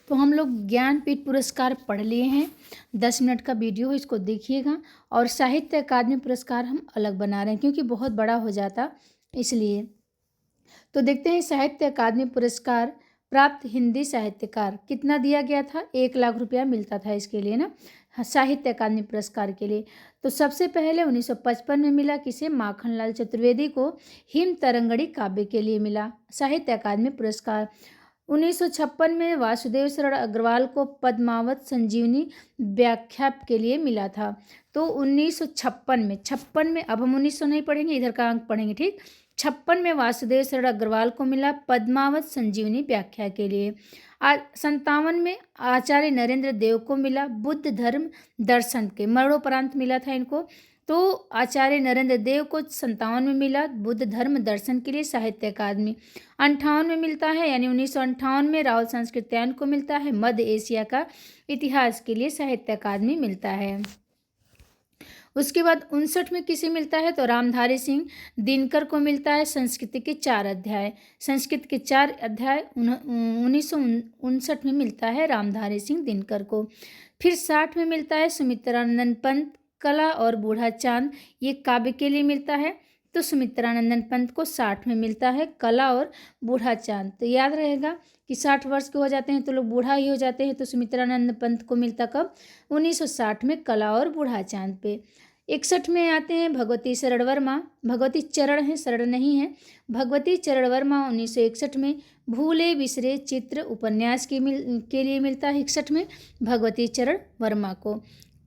तो हम लोग ज्ञानपीठ पुरस्कार पढ़ लिए हैं। 10 मिनट का वीडियो है, इसको देखिएगा। और साहित्य अकादमी पुरस्कार हम अलग बना रहे हैं क्योंकि बहुत बड़ा हो जाता इसलिए। तो देखते हैं साहित्य अकादमी पुरस्कार प्राप्त हिंदी साहित्यकार कितना दिया गया था। 1 लाख रुपया मिलता था इसके लिए ना, साहित्य अकादमी पुरस्कार के लिए। तो सबसे पहले 1955 में मिला किसे, माखनलाल चतुर्वेदी को हिम तरंगड़ी काव्य के लिए मिला साहित्य अकादमी पुरस्कार। 1956 में वासुदेव शरण अग्रवाल को पद्मावत संजीवनी व्याख्या के लिए मिला था। तो 1956 में अब हम 1900 नहीं पढ़ेंगे, इधर का अंक पढ़ेंगे, ठीक। 56 में वासुदेव शरण अग्रवाल को मिला पद्मावत संजीवनी व्याख्या के लिए। 57 में आचार्य नरेंद्र देव को मिला बुद्ध धर्म दर्शन के, मरणोपरांत मिला था इनको। तो आचार्य नरेंद्र देव को 57 में मिला बुद्ध धर्म दर्शन के लिए साहित्य अकादमी। 58 में मिलता है, यानी 1958 में राहुल संस्कृत्यायन को मिलता है मध्य एशिया का इतिहास के लिए साहित्य अकादमी मिलता है। उसके बाद 59 में किसे मिलता है, तो रामधारी सिंह दिनकर को मिलता है संस्कृत के 4 अध्याय। संस्कृत के 4 अध्याय 1959 में मिलता है रामधारी सिंह दिनकर को। फिर 60 में मिलता है सुमित्रानंदन पंत कला और बूढ़ा चांद, ये काव्य के लिए मिलता है। तो सुमित्रानंदन पंत को 60 में मिलता है कला और बूढ़ा चांद। तो याद रहेगा कि 60 वर्ष के हो जाते हैं तो लोग बूढ़ा ही हो जाते हैं। तो सुमित्रानंद पंत को मिलता कब, 1960 में कला और बूढ़ा चांद पे। 61 में आते हैं भगवती चरण वर्मा, भगवती चरण है, शरण नहीं है। भगवती चरण वर्मा 1961 में भूले बिसरे चित्र उपन्यास के लिए मिलता है 61 में भगवती चरण वर्मा को।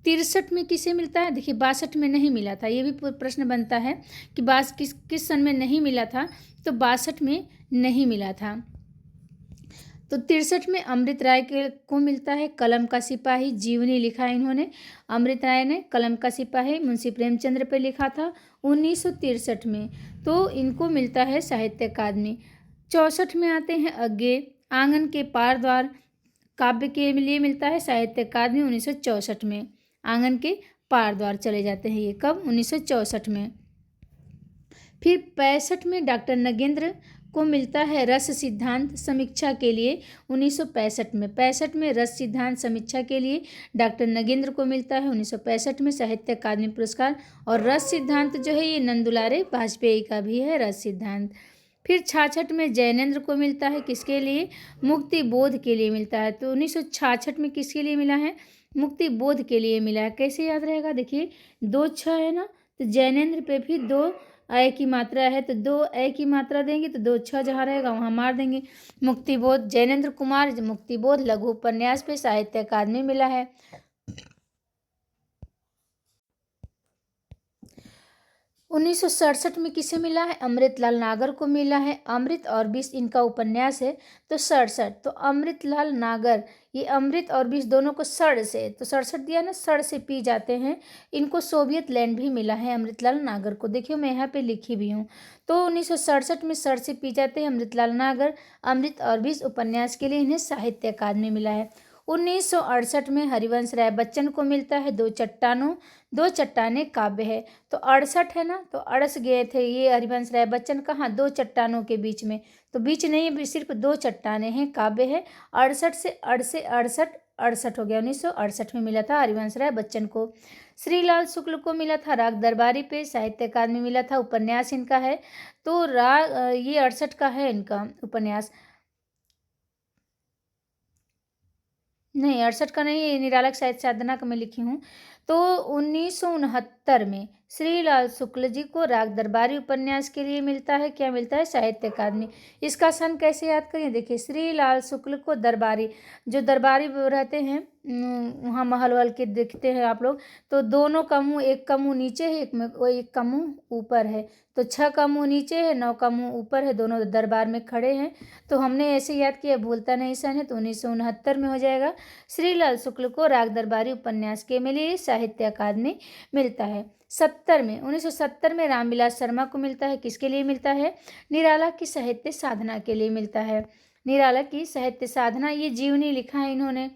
63 में किसे मिलता है, देखिए 62 में नहीं मिला था, ये भी प्रश्न बनता है कि किस सन में नहीं मिला था। तो 62 में नहीं मिला था। तो 63 में अमृत राय को मिलता है कलम का सिपाही, जीवनी लिखा इन्होंने। अमृत राय ने कलम का सिपाही मुंशी प्रेमचंद्र पे लिखा था 1963 में। तो इनको मिलता है साहित्य अकादमी। 64 में आते हैं अज्ञे, आंगन के पार द्वार काव्य के लिए मिलता है साहित्य अकादमी 1964 में। आंगन के पार द्वार चले जाते हैं ये कब, 1964 में। फिर 65 में डॉक्टर नगेंद्र को मिलता है रस सिद्धांत समीक्षा के लिए 1965 में। 65 में रस सिद्धांत समीक्षा के लिए डॉक्टर नगेंद्र को मिलता है 1965 में साहित्य अकादमी पुरस्कार। और रस सिद्धांत जो है ये नंदुलारे वाजपेयी का भी है रस सिद्धांत। फिर 66 में जैनेन्द्र को मिलता है किसके लिए, मुक्ति बोध के लिए मिलता है। तो 1966 में किसके लिए मिला है, मुक्ति बोध के लिए मिला है। कैसे याद रहेगा, देखिए 2 6 है ना, तो जैनेन्द्र पे भी 2 अ की मात्रा है, तो 2 अ की मात्रा देंगे तो 2 6 जहाँ रहेगा वहाँ मार देंगे। मुक्तिबोध जैनेन्द्र कुमार मुक्तिबोध लघु उपन्यास पे साहित्य अकादमी मिला है। 1967 में किसे मिला है, अमृतलाल नागर को मिला है। अमृत और विष इनका उपन्यास है। तो 67, तो अमृतलाल नागर, ये अमृत और विष दोनों को सड़ से, तो 67 दिया ना, सड़ से पी जाते हैं। इनको सोवियत लैंड भी मिला है अमृतलाल नागर को, देखियो मैं यहाँ पे लिखी भी हूँ। तो 1967 में सड़ से पी जाते हैं अमृतलाल नागर। अमृत और विष उपन्यास के लिए इन्हें साहित्य अकादमी मिला है। 1968 में हरिवंश राय बच्चन को मिलता है दो चट्टाने काव्य है। तो 68 है ना, तो अड़स गए थे ये हरिवंश राय बच्चन, कहाँ, 2 चट्टानों के बीच में। तो बीच नहीं, सिर्फ 2 चट्टाने हैं, काव्य है। 68 से 68 हो गया। 1968 में मिला था हरिवंश राय बच्चन को। श्रीलाल शुक्ल को मिला था राग दरबारी पे साहित्य अकादमी मिला था, उपन्यास इनका है। तो ये 68 का है इनका उपन्यास, नहीं 68 का नहीं, ये निरालक साहित्य साधना का मैं लिखी हूँ। तो 1969 में श्रीलाल शुक्ल जी को राग दरबारी उपन्यास के लिए मिलता है, क्या मिलता है, साहित्य अकादमी। इसका सन कैसे याद करें, देखिए श्रीलाल शुक्ल को दरबारी, जो दरबारी रहते हैं वहाँ महल वहल के देखते हैं आप लोग, तो दोनों का मुँह, एक का मुँह नीचे है, एक का मुँह ऊपर है। तो 6 का मुँह नीचे है, 9 का मुँह ऊपर है, दोनों दरबार में खड़े हैं। तो हमने ऐसे याद किया, भूलता नहीं सन है, तो 1969 में हो जाएगा। श्रीलाल शुक्ल को राग दरबारी उपन्यास के लिए साहित्य अकादमी मिलता है। 1970 में रामविलास शर्मा को मिलता है, किसके लिए मिलता है, निराला की साहित्य साधना के लिए मिलता है। निराला की साहित्य साधना, ये जीवनी लिखा है इन्होंने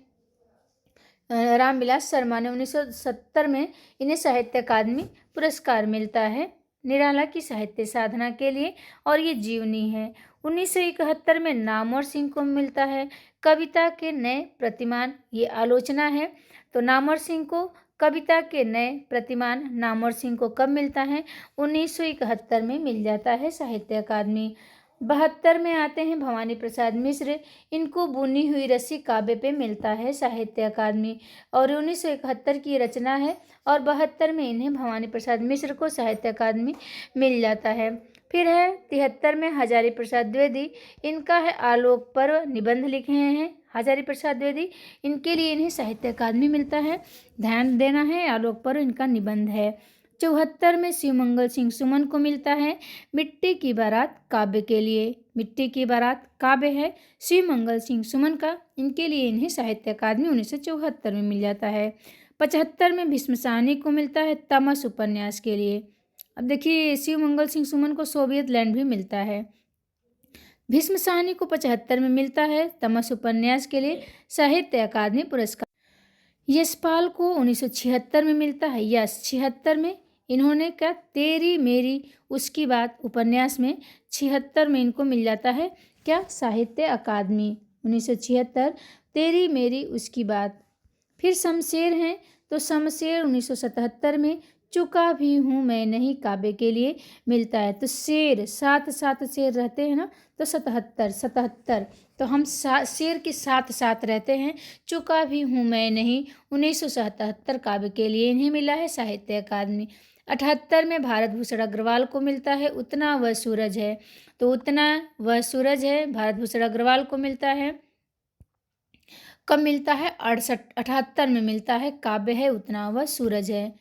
रामविलास शर्मा ने। 1970 में इन्हें साहित्य अकादमी पुरस्कार मिलता है निराला की साहित्य साधना के लिए और ये जीवनी है। 1971 में नामवर सिंह को मिलता है कविता के नए प्रतिमान, ये आलोचना है। तो नामवर सिंह को कविता के नए प्रतिमान नामवर सिंह को कब मिलता है? 1971 में मिल जाता है साहित्य अकादमी। 72 में आते हैं भवानी प्रसाद मिश्र, इनको बुनी हुई रस्सी काव्य पे मिलता है साहित्य अकादमी और 1971 की रचना है और 72 में इन्हें भवानी प्रसाद मिश्र को साहित्य अकादमी मिल जाता है। फिर है 73 में हजारी प्रसाद द्विवेदी, इनका है आलोक पर्व निबंध लिखे हैं हजारी प्रसाद द्विवेदी, इनके लिए इन्हें साहित्य अकादमी मिलता है। ध्यान देना है, आलोक पर्व इनका निबंध है। 74 में शिवमंगल सिंह सुमन को मिलता है मिट्टी की बारात काव्य के लिए, मिट्टी की बारात काव्य है शिवमंगल सिंह सुमन का, इनके लिए इन्हें साहित्य अकादमी 1974 में मिल जाता है। 75 में भीष्म साहनी को मिलता है तमस उपन्यास के लिए। अब देखिए शिवमंगल सिंह सुमन को सोवियत लैंड भी मिलता है। भीष्म साहनी को 75 में मिलता है तमस उपन्यास के लिए साहित्य अकादमी पुरस्कार। यशपाल को 1976 में मिलता है यश 76 में, इन्होंने क्या तेरी मेरी उसकी बात उपन्यास में 76 में इनको मिल जाता है क्या साहित्य अकादमी 1976 तेरी मेरी उसकी बात। फिर शमशेर हैं तो शमशेर 1977 में चुका भी हूँ मैं नहीं काव्य के लिए मिलता है। तो शेर सात सात शेर रहते हैं ना, तो 77 तो हम शेर के साथ साथ रहते हैं। चुका भी हूँ मैं नहीं 1977 काव्य के लिए इन्हें मिला है साहित्य अकादमी। 78 में भारत भूषण अग्रवाल को मिलता है उतना वह सूरज है, तो उतना वह सूरज है भारत भूषण अग्रवाल को मिलता है। कब मिलता है? 78 में मिलता है, काव्य है उतना वह सूरज है,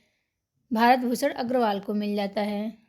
भारत भूषण अग्रवाल को मिल जाता है।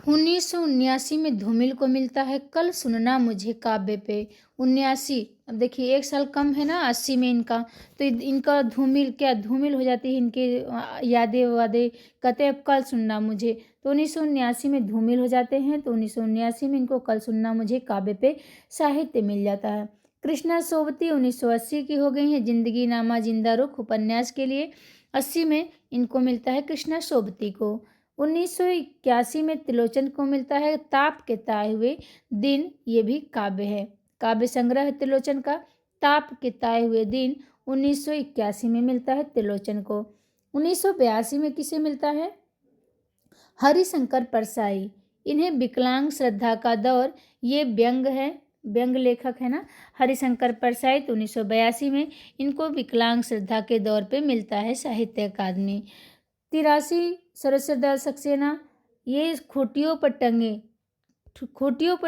1979 में धूमिल को मिलता है कल सुनना मुझे काव्य पे 79। अब देखिए एक साल कम है ना 80 में इनका, तो इनका धूमिल क्या धूमिल हो जाती है इनके यादें वादे, कहते हैं कल सुनना मुझे, तो 1979 में धूमिल हो जाते हैं। तो 1979 में इनको कल सुनना मुझे काव्य पे साहित्य मिल जाता है। कृष्णा सोबती 1980 की हो गई हैं जिंदगी नामा जिंदा रुख उपन्यास के लिए, 80 में इनको मिलता है कृष्णा सोबती को। 1981 में त्रिलोचन को मिलता है ताप के ताए हुए दिन, ये भी काव्य है, काव्य संग्रह है त्रिलोचन का ताप के ताए हुए दिन 1981 में मिलता है त्रिलोचन को। 1982 में किसे मिलता है? हरिशंकर परसाई, इन्हें विकलांग श्रद्धा का दौर, ये व्यंग है, व्यंग लेखक है ना हरिशंकर परसाई, तो 1982 में इनको विकलांग श्रद्धा के दौर पे मिलता है साहित्य अकादमी। 83 सरस्वती दयाल सक्सेना, ये खोटियों पर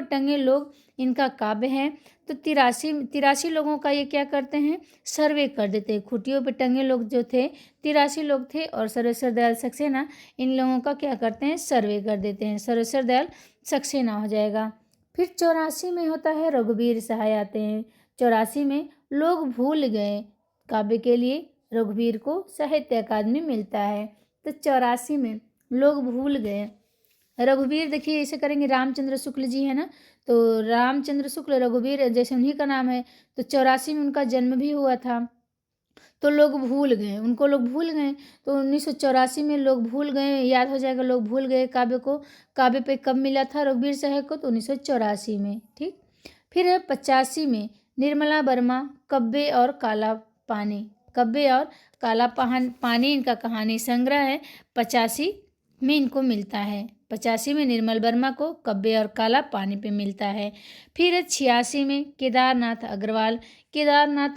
टंगे लोग इनका काव्य है। तो 83 लोगों का ये क्या करते हैं सर्वे कर देते हैं, खूटियों पर टंगे लोग जो थे 83 लोग थे और सरस्वती दयाल सक्सेना इन लोगों का क्या करते हैं सर्वे कर देते हैं, सरस्वती दयाल सक्सेना हो जाएगा। फिर 84 में होता है रघुवीर सहाय आते हैं, 84 में लोग भूल गए काव्य के लिए रघुवीर को साहित्य अकादमी मिलता है। तो 84 में लोग भूल गए रघुवीर, देखिए ऐसे करेंगे रामचंद्र शुक्ल जी है ना, तो रामचंद्र शुक्ल रघुवीर जैसे उन्हीं का नाम है, तो 84 में उनका जन्म भी हुआ था, तो लोग भूल गए उनको, लोग भूल गए, तो 1984 में लोग भूल गए, याद हो जाएगा लोग भूल गए काव्य को, काव्य पे कब मिला था रघुवीर साहब को? तो 1984 में। ठीक, फिर है 85 में निर्मला वर्मा कब्बे और काला पानी, कब्बे और काला पानी इनका कहानी संग्रह है, 85 में इनको मिलता है। 85 में निर्मल वर्मा को कब्बे और काला पानी पे मिलता है। फिर 86 में केदारनाथ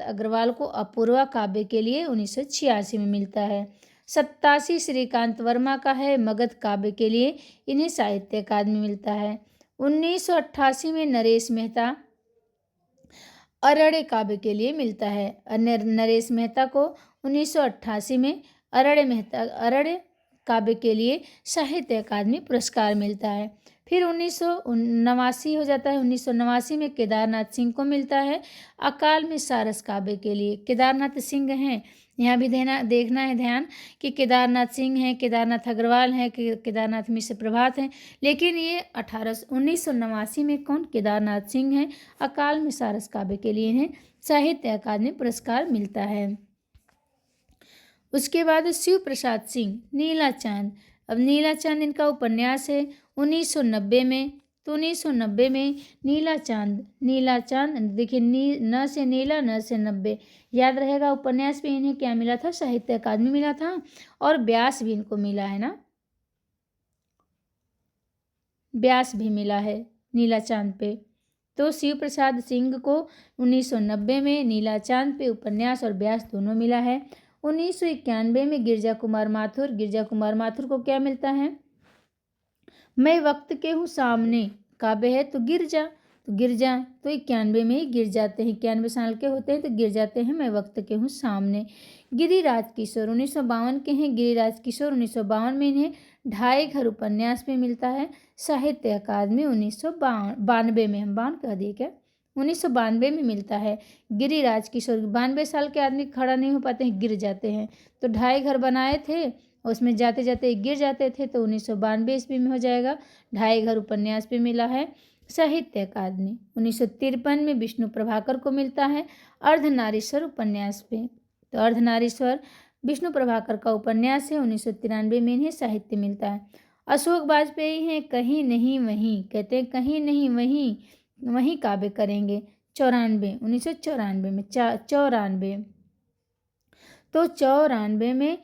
अग्रवाल को अपूर्वा काव्य के लिए 1986 में मिलता है। 87 श्रीकांत वर्मा का है मगध काव्य के लिए, इन्हें साहित्य अकादमी मिलता है। 1988 में नरेश मेहता अरण्य काव्य के लिए मिलता है, नरेश मेहता को 1988 में अरण्य काव्य के लिए साहित्य अकादमी पुरस्कार मिलता है। फिर 1989 हो जाता है, 1989 में केदारनाथ सिंह को मिलता है अकाल में सारस काव्य के लिए, केदारनाथ सिंह हैं, यहाँ भी देखना है ध्यान कि केदारनाथ सिंह हैं, केदारनाथ अग्रवाल हैं, केदारनाथ मिश्र प्रभात हैं, लेकिन ये 1989 में कौन केदारनाथ सिंह हैं, अकाल में सारस काव्य के लिए इन्हें साहित्य अकादमी पुरस्कार मिलता है। उसके बाद शिव प्रसाद सिंह नीला चांद। अब नीला चांद इनका उपन्यास है 1990 में। तो 1990 में नीला चांद देखिए, न से नीला न से 90 याद रहेगा। उपन्यास भी इन्हें क्या मिला था? साहित्य अकादमी मिला था, और व्यास भी इनको मिला है ना, व्यास भी मिला है नीला चांद पे। तो शिव प्रसाद सिंह को 1990 में नीला चांद पे उपन्यास और व्यास दोनों मिला है। 1991 में गिरजा कुमार माथुर को क्या मिलता है? मैं वक्त के हूँ सामने काव्य है, तो गिरजा तो 91 में ही गिर जाते हैं, 91 साल के होते हैं तो गिर जाते हैं। मैं वक्त के हूँ सामने। गिरिराज किशोर 1952 के हैं। गिरिराज किशोर 1952 में इन्हें ढाई घर उपन्यास में मिलता है। साहित्य अकादमी 1992 में, हम 52 कह दिए क्या, 1992 में मिलता है। गिरिराज किशोर 92 साल के आदमी खड़ा नहीं हो पाते हैं, गिर जाते हैं। तो ढाई घर बनाए थे, उसमें जाते जाते गिर जाते थे, तो 1992 ईस्वी में हो जाएगा। ढाई घर उपन्यास पे मिला है। साहित्य अकादमी 1953 में विष्णु प्रभाकर को मिलता है अर्धनारीश्वर उपन्यास पे। तो अर्धनारीश्वर विष्णु प्रभाकर का उपन्यास है। 1993 में इन्हें साहित्य मिलता है। अशोक वाजपेयी हैं कहीं नहीं वहीं, कहते हैं कहीं नहीं वहीं काव्य करेंगे। 1994 में 94। तो 94 में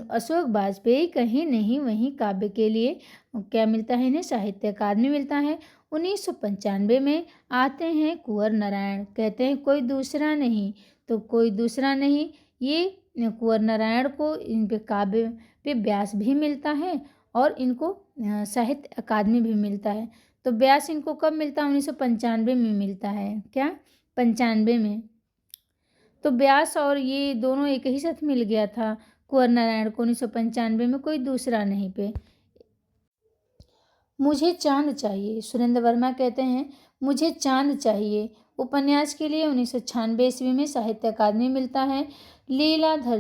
अशोक वाजपेयी कहीं नहीं वहीं काव्य के लिए क्या मिलता है? इन्हें साहित्य अकादमी मिलता है। 1995 में आते हैं कुंवर नारायण, कहते हैं कोई दूसरा नहीं। तो कोई दूसरा नहीं, ये कुंवर नारायण को इन पे काव्य पे व्यास भी मिलता है और इनको साहित्य अकादमी भी मिलता है। तो व्यास इनको कब मिलता है? 1995 में मिलता है। क्या? 95 में। तो व्यास और ये दोनों एक ही साथ मिल गया था कुंवर नारायण को 1995 में, कोई दूसरा नहीं पे। मुझे चांद चाहिए, सुरेंद्र वर्मा कहते हैं मुझे चांद चाहिए उपन्यास के लिए 1996 ईस्वी में साहित्य अकादमी मिलता है। लीलाधर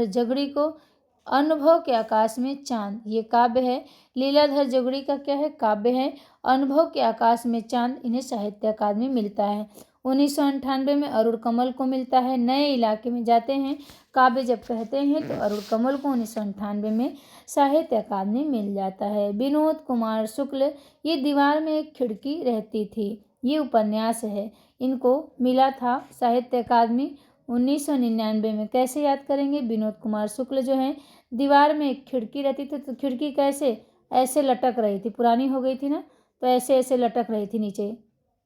जगड़ी को अनुभव के आकाश में चांद, ये काव्य है। लीलाधर जगड़ी का क्या है? काव्य है। अनुभव के आकाश में चांद इन्हें साहित्य अकादमी मिलता है। 1998 में अरुण कमल को मिलता है। नए इलाके में जाते हैं काव्य जब कहते हैं, तो अरुण कमल को 1998 में साहित्य अकादमी मिल जाता है। विनोद कुमार शुक्ल, ये दीवार में एक खिड़की रहती थी, ये उपन्यास है। इनको मिला था साहित्य अकादमी 1999 में। कैसे याद करेंगे? विनोद कुमार शुक्ल जो हैं, दीवार में एक खिड़की रहती थी, तो खिड़की कैसे? ऐसे लटक रही थी, पुरानी हो गई थी ना, तो ऐसे ऐसे लटक रही थी नीचे।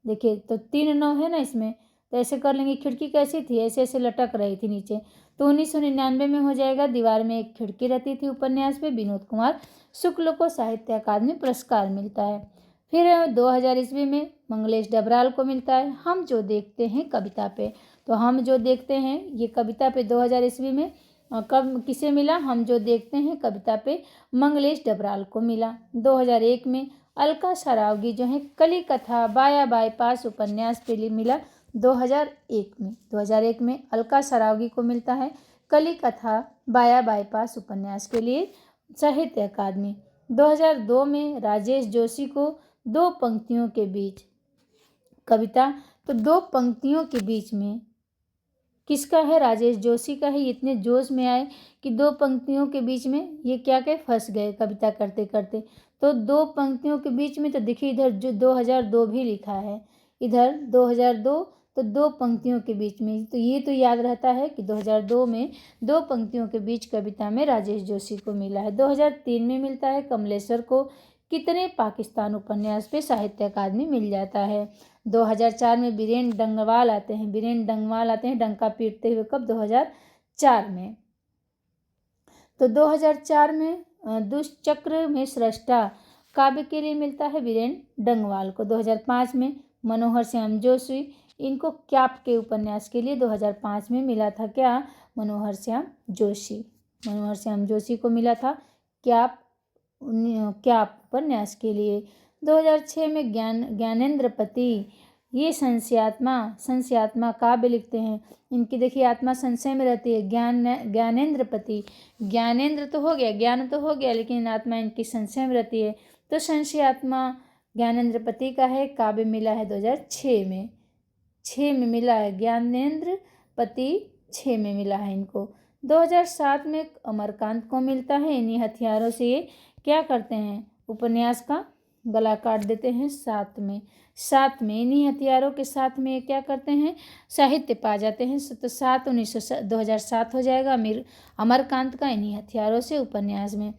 देखिए, तो 3 9 है ना इसमें, तो ऐसे कर लेंगे। खिड़की कैसी थी? ऐसे ऐसे लटक रही थी नीचे। तो 1999 में हो जाएगा दीवार में एक खिड़की रहती थी उपन्यास पे। विनोद कुमार शुक्ल को साहित्य अकादमी पुरस्कार मिलता है। फिर 2000 ईस्वी में मंगलेश डबराल को मिलता है हम जो देखते हैं कविता पे। तो हम जो देखते हैं ये कविता पे 2000 ईस्वी में कब किसे मिला? हम जो देखते हैं कविता पे मंगलेश डबराल को मिला। 2001 में अलका सरावगी जो है कली कथा बाया बाईपास उपन्यास पे लिए मिला 2001 में अलका सरावगी को मिलता है कली कथा बाया बाईपास उपन्यास के लिए साहित्य अकादमी। 2002 में राजेश जोशी को दो पंक्तियों के बीच कविता, तो दो पंक्तियों के बीच में किसका है? राजेश जोशी का है। इतने जोश में आए कि दो पंक्तियों के बीच में ये क्या कहे, फंस गए कविता करते करते। तो दो पंक्तियों के बीच में, तो देखिए इधर जो 2002 भी लिखा है, इधर 2002, तो दो पंक्तियों के बीच में, तो ये तो याद रहता है कि 2002 में दो पंक्तियों के बीच कविता में राजेश जोशी को मिला है। 2003 में मिलता है कमलेश्वर को कितने पाकिस्तान उपन्यास पे साहित्य अकादमी मिल जाता है। 2004 में बीरेन डंगवाल आते हैं डंका पीटते हुए, कब? 2004 में। तो 2004 में दुष्चक्र में सृष्टा काव्य के लिए मिलता है बीरेन डंगवाल को। 2005 में मनोहर श्याम जोशी, इनको क्याप के उपन्यास के लिए 2005 में मिला था। क्या? मनोहर श्याम जोशी को मिला था क्याप उपन्यास के लिए। 2006 में ज्ञानेंद्र पति, ये संशयात्मा काव्य लिखते हैं। इनकी देखिए आत्मा संशय में रहती है। ज्ञानेंद्र पति, ज्ञानेंद्र तो हो गया, ज्ञान तो हो गया, लेकिन आत्मा इनकी संशय में रहती है। तो संशयात्मा ज्ञानेंद्र पति का है, काव्य मिला है 2006 में। 6 में मिला है ज्ञानेंद्र पति, 6 में मिला है इनको। 2007 में अमरकांत को मिलता है। इन्हीं हथियारों से ये क्या करते हैं, उपन्यास का गला काट देते हैं। साथ में इन्हीं हथियारों के साथ में ये क्या करते हैं, साहित्य पा जाते हैं। तो 2007 हो जाएगा अमरकांत का इन्हीं हथियारों से उपन्यास में।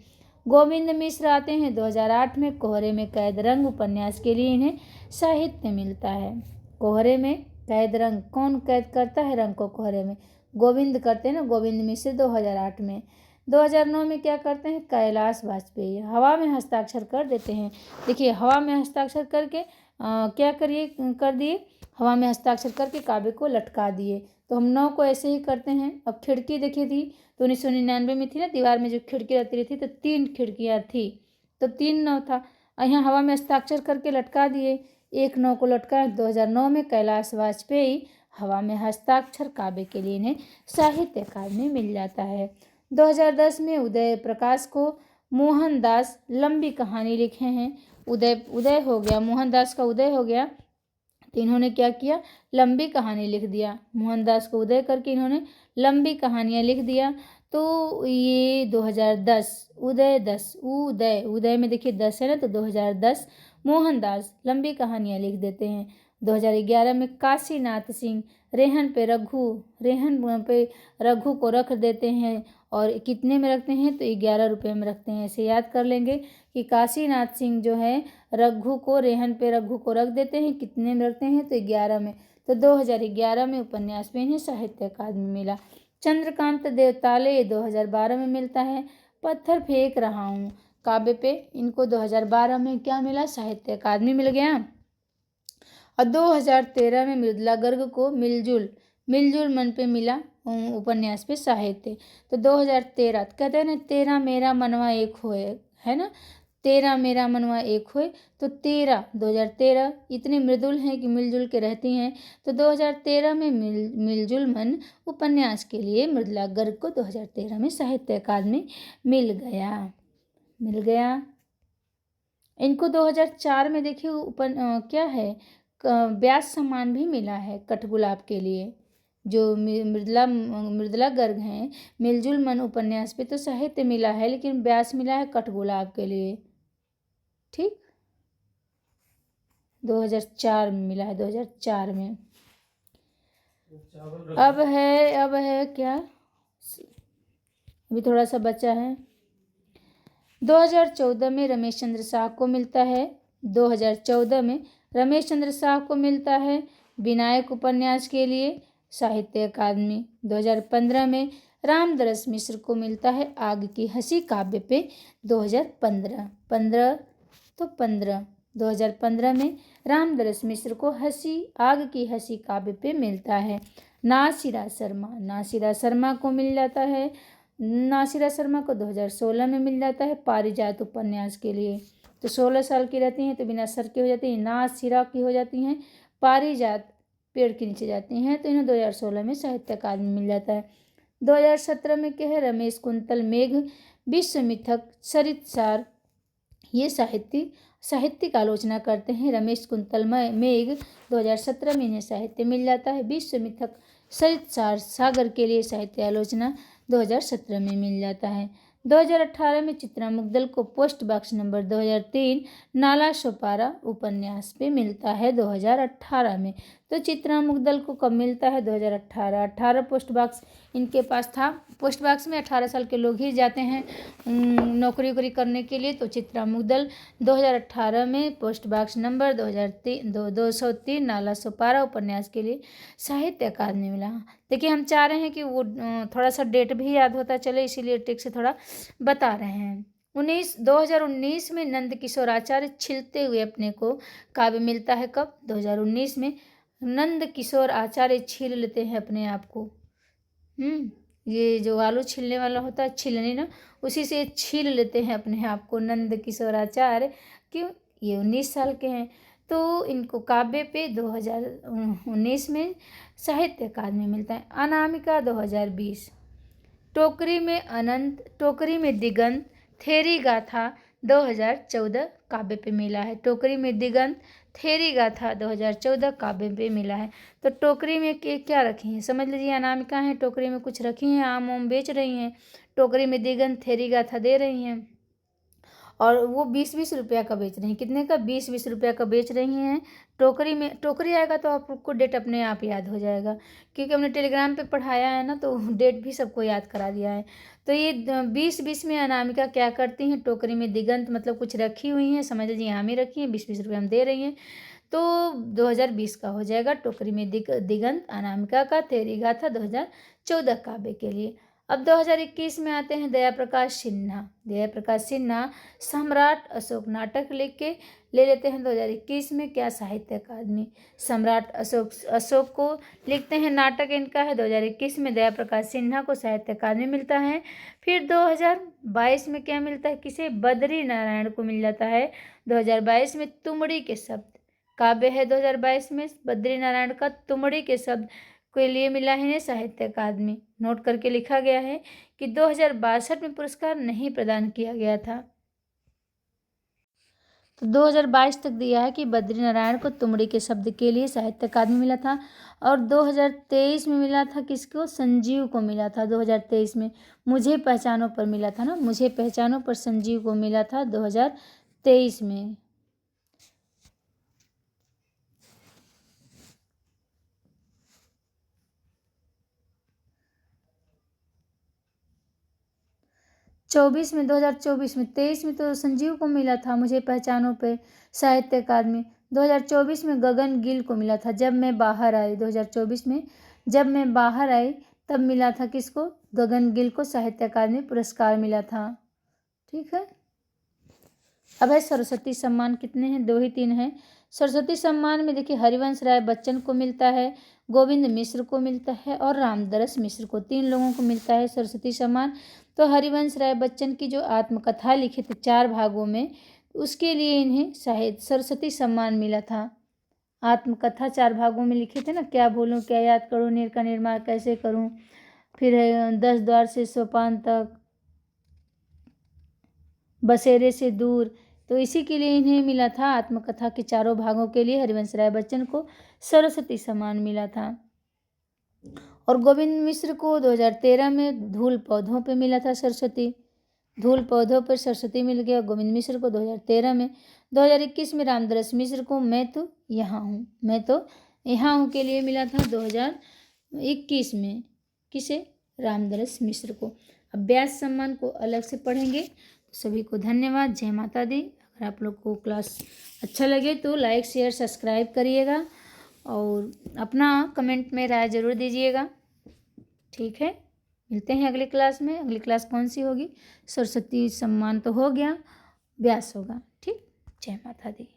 गोविंद मिश्र आते हैं 2008 में। कोहरे में कैद रंग उपन्यास के लिए इन्हें साहित्य मिलता है। कोहरे में कैद रंग, कौन कैद करता है रंग को कोहरे में, गोविंद करते हैं ना, गोविंद मिश्र 2008 में। 2009 में क्या करते हैं, कैलाश वाजपेयी हवा में हस्ताक्षर कर देते हैं। देखिए हवा में हस्ताक्षर करके क्या कर दिए, हवा में हस्ताक्षर करके काव्य को लटका दिए। तो हम 9 को ऐसे ही करते हैं। अब खिड़की देखी थी तो 1999 में थी ना, दीवार में जो खिड़की रहती थी तो 3 खिड़कियाँ थी, तो 3 9 था। यहाँ हवा में हस्ताक्षर करके लटका दिए, 1 9 को लटका। 2009 में कैलाश वाजपेयी हवा में हस्ताक्षर काव्य के लिए इन्हें साहित्य अकादमी मिल जाता है। 2010 में उदय प्रकाश को मोहनदास लंबी कहानी लिखे हैं। उदय हो गया, मोहनदास का उदय हो गया तो इन्होंने क्या किया, लंबी कहानी लिख दिया। मोहनदास को उदय करके इन्होंने लंबी कहानियाँ लिख दिया। तो ये 2010 उदय में देखिए 10 है ना, तो 2010 मोहनदास लंबी कहानियाँ लिख देते हैं। 2011 में काशीनाथ सिंह रेहन पे रघु को रख देते हैं। और कितने में रखते हैं, तो 11 रुपये में रखते हैं। ऐसे याद कर लेंगे कि काशीनाथ सिंह जो है रेहन पे रघु को रख देते हैं, कितने में रखते हैं, तो 11 में। तो 2011 में उपन्यास में इन्हें साहित्य अकादमी मिला। चंद्रकांत देवताले 2012 में मिलता है। पत्थर फेंक रहा हूँ काव्य पे इनको 2012 में क्या मिला, साहित्य अकादमी मिल गया। और 2013 में मृदुला गर्ग को मिलजुल मन पे मिला उपन्यास पे साहित्य। तो 2013 कहते हैं ना, तेरा मेरा मनवा एक होए, है ना, तेरा मेरा मनवा एक होए। तो 2013 इतनी मृदुल हैं कि मिलजुल के रहती हैं। तो 2013 में मिलजुल मन उपन्यास के लिए मृदुला गर्ग को 2013 में साहित्य अकादमी मिल गया। इनको 2004 में देखिए क्या है, व्यास सम्मान भी मिला है कठगुलाब के लिए। जो मृदुला गर्ग हैं, मिलजुल मन उपन्यास पे तो साहित्य मिला है, लेकिन व्यास मिला है कठगुलाब के लिए। ठीक, 2004 में मिला है, 2004 में। अब है क्या, अभी थोड़ा सा बचा है। 2014 में रमेश चंद्र शाह को मिलता है। 2014 में रमेश चंद्र शाह को मिलता है विनायक उपन्यास के लिए साहित्य अकादमी। 2015 में रामदरस मिश्र को मिलता है आग की हंसी काव्य पे 2015 में रामदरस मिश्र को आग की हंसी काव्य पे मिलता है। नासिरा शर्मा को मिल जाता है। नासिरा शर्मा को 2016 में मिल जाता है पारिजात उपन्यास के लिए। तो 16 साल की रहती हैं तो बिना सर की हो जाती हैं, नासिरा की हो जाती हैं, पारिजात पेड़ के नीचे जाती हैं। तो इन्हें 2016 में साहित्य अकादमी मिल जाता है। 2017 में क्या है, रमेश कुंतल मेघ विश्व मिथक सरितसार, ये साहित्यिक आलोचना करते हैं। रमेश कुंतल मेघ 2017 में इन्हें साहित्य मिल जाता है। विश्व मिथक सरितसार सागर के लिए साहित्य आलोचना 2017 में मिल जाता है। 2018 में चित्रा मुग्दल को post box number 2003 Nala Sopara उपन्यास पे मिलता है 2018 में। तो चित्रा मुग्दल को कब मिलता है, 2018। 18 पोस्ट बॉक्स इनके पास था। पोस्ट बॉक्स में 18 साल के लोग ही जाते हैं नौकरी करने के लिए। तो चित्रा मुग्दल 2018 में post box number 203 Nala Sopara उपन्यास के लिए साहित्य अकादमी मिला। देखिए हम चाह रहे हैं कि वो थोड़ा सा डेट भी याद होता चले, इसीलिए टिक से थोड़ा बता रहे हैं। 2019 में नंद किशोर आचार्य छिलते हुए अपने को काव्य मिलता है। कब, 2019 में नंद किशोर आचार्य छील लेते हैं अपने आप को। ये जो आलू छीलने वाला होता है, छीलनी ना, उसी से छील लेते हैं अपने आप को नंद किशोर आचार्य। क्यों, ये 19 साल के हैं। तो इनको काव्य पे 2019 में साहित्य अकादमी मिलता है। अनामिका 2020, टोकरी में अनंत, टोकरी में दिगंत, थेरी गाथा 2014 काव्य पे मिला है। टोकरी में दिगंत, थेरी गाथा 2014 काव्य पे मिला है। तो टोकरी में क्या रखी हैं, समझ लीजिए अनामिका हैं, टोकरी में कुछ रखी हैं, आम वाम बेच रही हैं, टोकरी में दिगंत थेरी गाथा दे रही हैं और वो 20-20 रुपया का बेच रही हैं। कितने का? 20-20 रुपया का बेच रही हैं। टोकरी में, टोकरी आएगा तो आपको डेट अपने आप याद हो जाएगा, क्योंकि हमने टेलीग्राम पे पढ़ाया है ना, तो डेट भी सबको याद करा दिया है। तो ये 20-20 में अनामिका क्या करती हैं, टोकरी में दिगंत मतलब कुछ रखी हुई हैं, समझ लीजिए आम ही रखी हैं, 20-20 रुपये हम दे रही हैं, तो 2020 का हो जाएगा। टोकरी में दिगंत अनामिका का थेरी गाथा 2014 काव्य के लिए। अब 2021 में आते हैं दया प्रकाश सिन्हा। दया प्रकाश सिन्हा सम्राट अशोक नाटक लिख के ले लेते हैं 2021 में क्या, साहित्य अकादमी। सम्राट अशोक को लिखते हैं, नाटक इनका है, 2021 में दया प्रकाश सिन्हा को साहित्य अकादमी मिलता है। फिर 2022 में क्या मिलता है, किसे? बद्री नारायण को मिल जाता है 2022 में तुमड़ी के शब्द। काव्य है 2022 में बद्री नारायण का, तुमड़ी के शब्द के लिए मिला है साहित्य अकादमी। नोट करके लिखा गया है कि 2062 में पुरस्कार नहीं प्रदान किया गया था। तो 2022 तक दिया है कि बद्री नारायण को तुमड़ी के शब्द के लिए साहित्य अकादमी मिला था। और 2023 में मिला था किसको? संजीव को मिला था 2023 में। मुझे पहचानों पर मिला था ना, मुझे पहचानों पर संजीव को मिला था 2023 में। चौबीस में, 2024 में, 23 में तो संजीव को मिला था मुझे पहचानों पे साहित्य अकादमी। 2024 में गगन गिल को मिला था जब मैं बाहर आई। 2024 में जब मैं बाहर आई तब मिला था किसको? गगन गिल को साहित्य अकादमी पुरस्कार मिला था। ठीक है। अब है सरस्वती सम्मान, कितने हैं? 2 ही 3 हैं। सरस्वती सम्मान में देखिए हरिवंश राय बच्चन को मिलता है, गोविंद मिश्र को मिलता है और रामदरस मिश्र को, 3 लोगों को मिलता है सरस्वती सम्मान। तो हरिवंश राय बच्चन की जो आत्मकथा लिखे थे 4 भागों में, उसके लिए इन्हें साहित्य सरस्वती सम्मान मिला था। आत्मकथा 4 भागों में लिखे थे ना, क्या भूलूं क्या याद करूं, नीर का निर्माण कैसे करूं, फिर 10 द्वार से सोपान तक, बसेरे से दूर, तो इसी के लिए इन्हें मिला था। आत्मकथा के 4 भागों के लिए हरिवंश राय बच्चन को सरस्वती सम्मान मिला था। और गोविंद मिश्र को 2013 में धूल पौधों पे मिला था सरस्वती, धूल पौधों पर सरस्वती मिल गया गोविंद मिश्र को 2013 में। 2021 में रामदरस मिश्र को मैं तो यहाँ हूँ, मैं तो यहाँ हूँ के लिए मिला था 2021 में। किसे? रामदरस मिश्र को। अब व्यास सम्मान को अलग से पढ़ेंगे। तो सभी को धन्यवाद, जय माता दी। अगर आप लोग को क्लास अच्छा लगे तो लाइक शेयर सब्सक्राइब करिएगा और अपना कमेंट में राय ज़रूर दीजिएगा। ठीक है, मिलते हैं अगली क्लास में। अगली क्लास कौन सी होगी? सरस्वती सम्मान तो हो गया, व्यास होगा। ठीक, जय माता दी।